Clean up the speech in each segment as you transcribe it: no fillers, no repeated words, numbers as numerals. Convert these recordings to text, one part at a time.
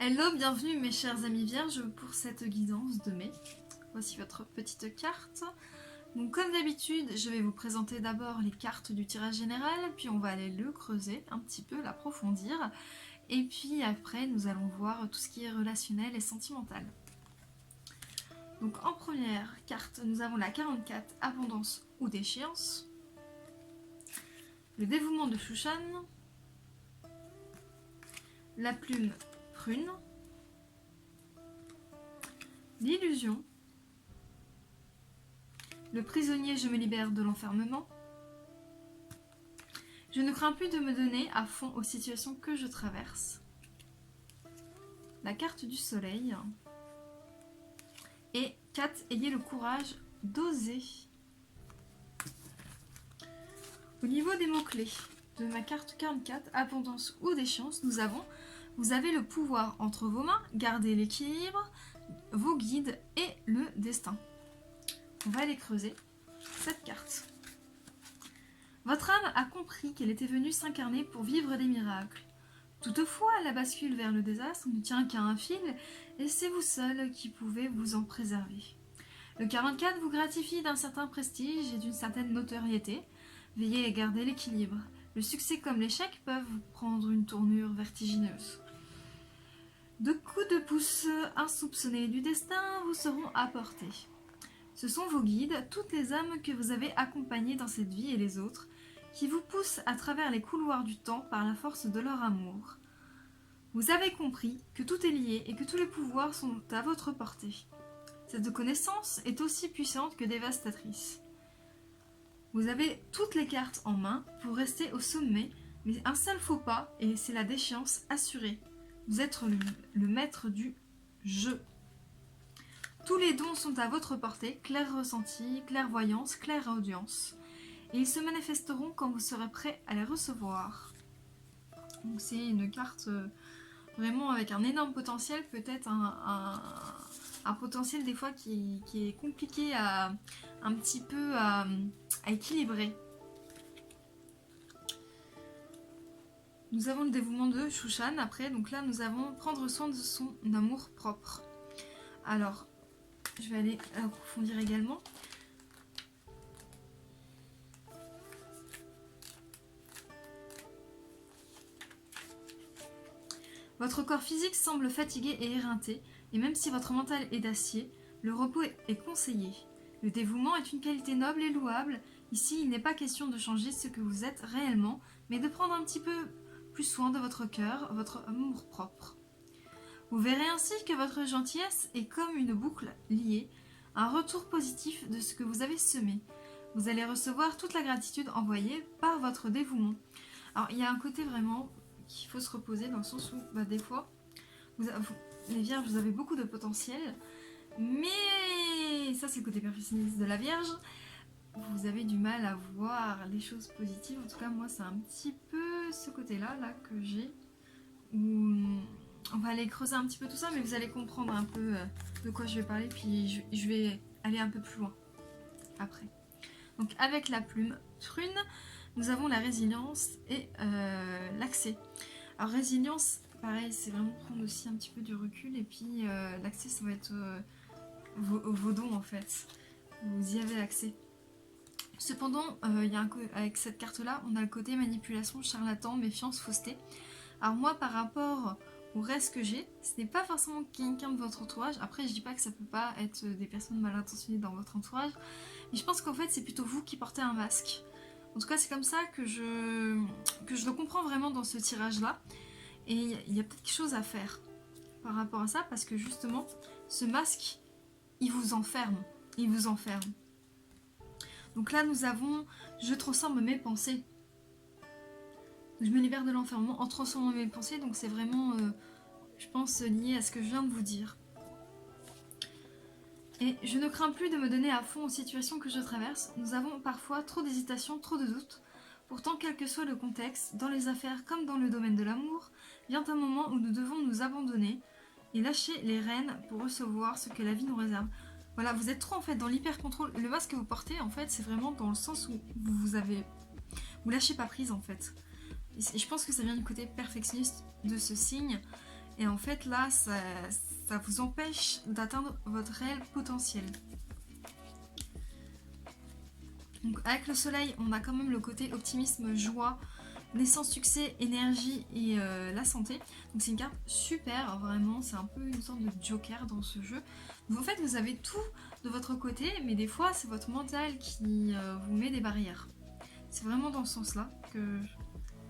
Hello, bienvenue mes chers amis vierges pour cette guidance de mai. Voici votre petite carte. Donc comme d'habitude, je vais vous présenter d'abord les cartes du tirage général, puis on va aller le creuser un petit peu, l'approfondir. Et puis après, nous allons voir tout ce qui est relationnel et sentimental. Donc en première carte, nous avons la 44, abondance ou déchéance. Le dévouement de Shushan. La plume prune. L'illusion. Le prisonnier, je me libère de l'enfermement. Je ne crains plus de me donner à fond aux situations que je traverse. La carte du soleil. Et 4, ayez le courage d'oser. Au niveau des mots-clés de ma carte 44, abondance ou déchéance, nous avons, vous avez le pouvoir entre vos mains, gardez l'équilibre, vos guides et le destin. On va aller creuser cette carte. Votre âme a compris qu'elle était venue s'incarner pour vivre des miracles. Toutefois, la bascule vers le désastre ne tient qu'à un fil et c'est vous seul qui pouvez vous en préserver. Le 44 vous gratifie d'un certain prestige et d'une certaine notoriété. Veillez à garder l'équilibre. Le succès comme l'échec peuvent prendre une tournure vertigineuse. De coups de pouce insoupçonnés du destin vous seront apportés. Ce sont vos guides, toutes les âmes que vous avez accompagnées dans cette vie et les autres, qui vous poussent à travers les couloirs du temps par la force de leur amour. Vous avez compris que tout est lié et que tous les pouvoirs sont à votre portée. Cette connaissance est aussi puissante que dévastatrice. Vous avez toutes les cartes en main pour rester au sommet, mais un seul faux pas et c'est la déchéance assurée. Vous êtes le maître du jeu. Tous les dons sont à votre portée, clair ressenti, clairvoyance, clairaudience. Et ils se manifesteront quand vous serez prêt à les recevoir. Donc c'est une carte vraiment avec un énorme potentiel, peut-être un potentiel des fois qui est compliqué à un petit peu à équilibrer. Nous avons le dévouement de Shushan après, donc là nous avons prendre soin de son amour propre. Alors, je vais aller approfondir également. Votre corps physique semble fatigué et éreinté, et même si votre mental est d'acier, le repos est conseillé. Le dévouement est une qualité noble et louable. Ici, il n'est pas question de changer ce que vous êtes réellement, mais de prendre un petit peu plus soin de votre cœur, votre amour-propre. Vous verrez ainsi que votre gentillesse est comme une boucle liée, un retour positif de ce que vous avez semé. Vous allez recevoir toute la gratitude envoyée par votre dévouement. Alors, il y a un côté vraiment qu'il faut se reposer dans le sens où, des fois, les vierges, vous avez beaucoup de potentiel, mais ça, c'est le côté perfectionniste de la vierge. Vous avez du mal à voir les choses positives. En tout cas, moi, c'est un petit peu ce côté-là là, que j'ai. On va aller creuser un petit peu tout ça, mais vous allez comprendre un peu de quoi je vais parler, puis je vais aller un peu plus loin après. Donc, avec la plume prune, nous avons la résilience et l'accès. Alors, résilience, pareil, c'est vraiment prendre aussi un petit peu du recul, et puis l'accès, ça va être vos dons en fait. Vous y avez accès. Cependant, avec cette carte-là, on a le côté manipulation, charlatan, méfiance, fausseté. Alors moi, par rapport au reste que j'ai, ce n'est pas forcément quelqu'un de votre entourage. Après, je dis pas que ça peut pas être des personnes mal intentionnées dans votre entourage, mais je pense qu'en fait, c'est plutôt vous qui portez un masque. En tout cas, c'est comme ça que je le comprends vraiment dans ce tirage-là. Et il y a peut-être quelque chose à faire par rapport à ça, parce que justement, ce masque, il vous enferme. Il vous enferme. Donc là, nous avons « Je transforme mes pensées ». Je me libère de l'enfermement en transformant mes pensées. Donc c'est vraiment, je pense, lié à ce que je viens de vous dire. Et je ne crains plus de me donner à fond aux situations que je traverse. Nous avons parfois trop d'hésitation, trop de doutes. Pourtant, quel que soit le contexte, dans les affaires comme dans le domaine de l'amour, vient un moment où nous devons nous abandonner et lâcher les rênes pour recevoir ce que la vie nous réserve. Voilà, vous êtes trop en fait dans l'hyper-contrôle. Le masque que vous portez, en fait, c'est vraiment dans le sens où vous lâchez pas prise en fait. Et je pense que ça vient du côté perfectionniste de ce signe. Et en fait là, ça vous empêche d'atteindre votre réel potentiel. Donc avec le soleil, on a quand même le côté optimisme, joie, naissance, succès, énergie et la santé. Donc c'est une carte super, vraiment, c'est un peu une sorte de joker dans ce jeu. Donc en fait, vous avez tout de votre côté, mais des fois, c'est votre mental qui vous met des barrières. C'est vraiment dans ce sens-là que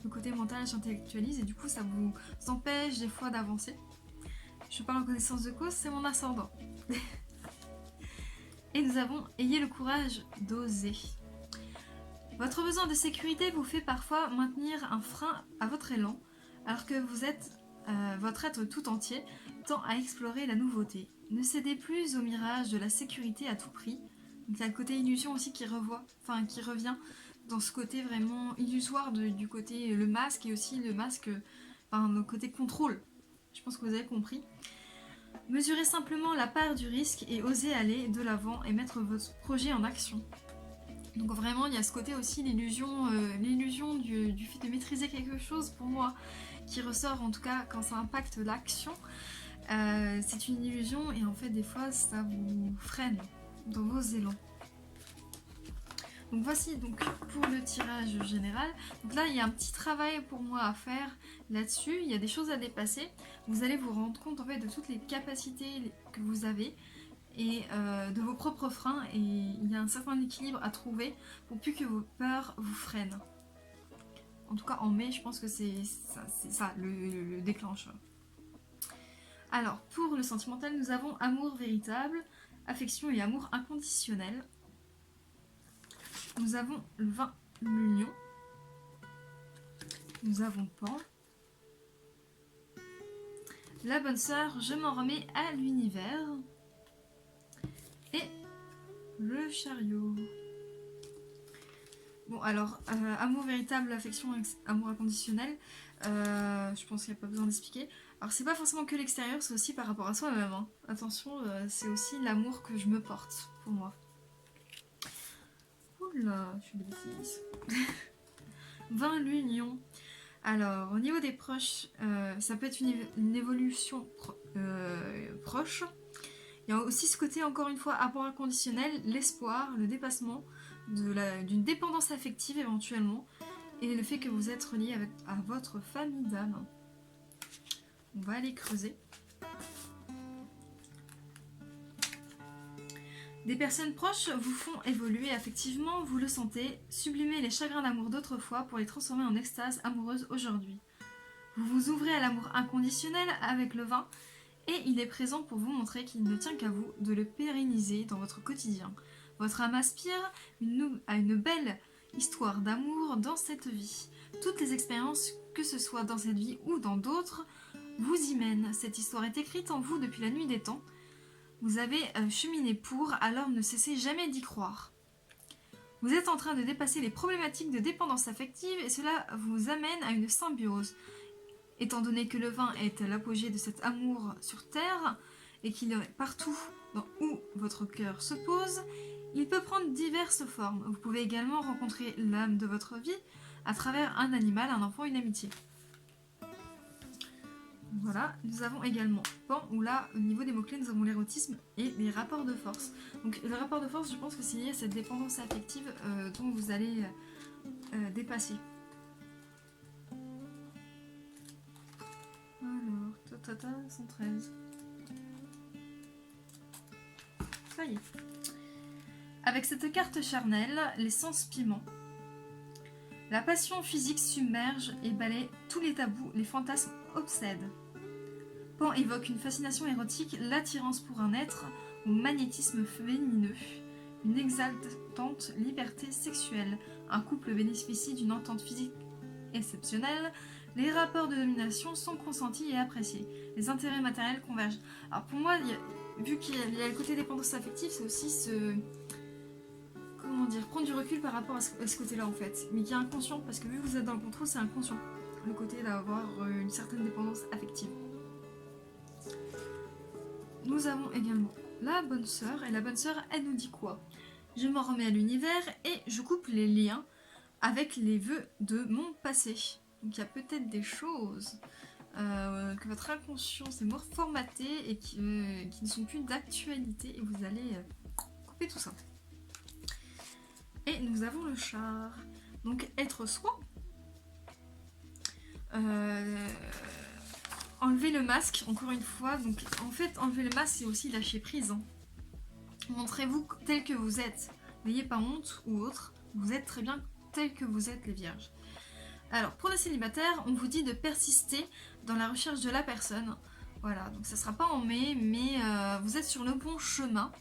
le côté mental s'intellectualise et du coup, ça vous empêche des fois d'avancer. Je parle en connaissance de cause, c'est mon ascendant. Et nous avons « Ayez le courage d'oser ». Votre besoin de sécurité vous fait parfois maintenir un frein à votre élan, alors que vous êtes, votre être tout entier, tend à explorer la nouveauté. Ne cédez plus au mirage de la sécurité à tout prix. Donc il y a le côté illusion aussi qui revient dans ce côté vraiment illusoire du côté le masque et aussi le masque, le côté contrôle. Je pense que vous avez compris. Mesurez simplement la part du risque et osez aller de l'avant et mettre votre projet en action. Donc vraiment, il y a ce côté aussi, l'illusion du fait de maîtriser quelque chose, pour moi, qui ressort en tout cas quand ça impacte l'action. C'est une illusion et en fait, des fois, ça vous freine dans vos élans. Donc voici donc pour le tirage général. Donc là, il y a un petit travail pour moi à faire là-dessus. Il y a des choses à dépasser. Vous allez vous rendre compte en fait de toutes les capacités que vous avez et de vos propres freins. Et il y a un certain équilibre à trouver pour plus que vos peurs vous freinent. En tout cas, en mai, je pense que c'est ça le déclencheur. Alors, pour le sentimental, nous avons amour véritable, affection et amour inconditionnel. Nous avons le 20, l'union. Nous avons Pan. La bonne sœur, je m'en remets à l'univers. Et le chariot. Bon, alors, amour véritable, affection, amour inconditionnel. Je pense qu'il n'y a pas besoin d'expliquer. Alors, c'est pas forcément que l'extérieur, c'est aussi par rapport à soi-même. Hein. Attention, c'est aussi l'amour que je me porte, pour moi. Oula, je fais des bêtises. 20, l'union. Alors, au niveau des proches, ça peut être une évolution proche. Il y a aussi ce côté, encore une fois, amour inconditionnel, l'espoir, le dépassement d'une dépendance affective éventuellement, et le fait que vous êtes relié à votre famille d'âme. On va aller creuser. Des personnes proches vous font évoluer affectivement, vous le sentez, sublimer les chagrins d'amour d'autrefois pour les transformer en extase amoureuse aujourd'hui. Vous vous ouvrez à l'amour inconditionnel avec le vin, et il est présent pour vous montrer qu'il ne tient qu'à vous de le pérenniser dans votre quotidien. Votre âme aspire à une belle histoire d'amour dans cette vie. Toutes les expériences, que ce soit dans cette vie ou dans d'autres, vous y mènent. Cette histoire est écrite en vous depuis la nuit des temps. Vous avez cheminé pour, alors ne cessez jamais d'y croire. Vous êtes en train de dépasser les problématiques de dépendance affective et cela vous amène à une symbiose. Étant donné que le vin est à l'apogée de cet amour sur terre et qu'il est partout où votre cœur se pose, il peut prendre diverses formes. Vous pouvez également rencontrer l'âme de votre vie à travers un animal, un enfant, une amitié. Voilà, nous avons également Pan, où là, au niveau des mots-clés, nous avons l'érotisme et les rapports de force. Donc le rapport de force, je pense que c'est lié à cette dépendance affective dont vous allez dépasser. Alors, 113. Ça y est. Avec cette carte charnelle, les sens piment. La passion physique submerge et balaie tous les tabous, les fantasmes obsèdent. Pan évoque une fascination érotique, l'attirance pour un être au magnétisme fémineux, une exaltante liberté sexuelle. Un couple bénéficie d'une entente physique exceptionnelle, les rapports de domination sont consentis et appréciés, les intérêts matériels convergent. Alors pour moi, vu qu'il y a le côté dépendance affective, c'est aussi prendre du recul par rapport à ce côté-là en fait, mais qui est inconscient, parce que vu que vous êtes dans le contrôle, c'est inconscient, le côté d'avoir une certaine dépendance affective. Nous avons également la bonne sœur, et la bonne sœur, elle nous dit quoi? Je m'en remets à l'univers et je coupe les liens avec les vœux de mon passé. Donc il y a peut-être des choses que votre inconscient s'est formaté et qui ne sont plus d'actualité, et vous allez couper tout ça. Et nous avons le char. Donc être soi. Enlever le masque, encore une fois. Donc en fait, enlever le masque, c'est aussi lâcher prise. Hein. Montrez-vous tel que vous êtes. N'ayez pas honte ou autre. Vous êtes très bien tel que vous êtes, les vierges. Alors, pour les célibataires, on vous dit de persister dans la recherche de la personne. Voilà, donc ça ne sera pas en mai, mais vous êtes sur le bon chemin.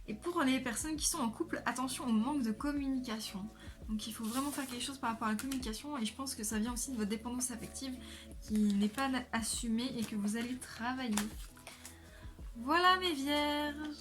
Et pour les personnes qui sont en couple, attention au manque de communication. Donc il faut vraiment faire quelque chose par rapport à la communication, et je pense que ça vient aussi de votre dépendance affective qui n'est pas assumée et que vous allez travailler. Voilà mes vierges.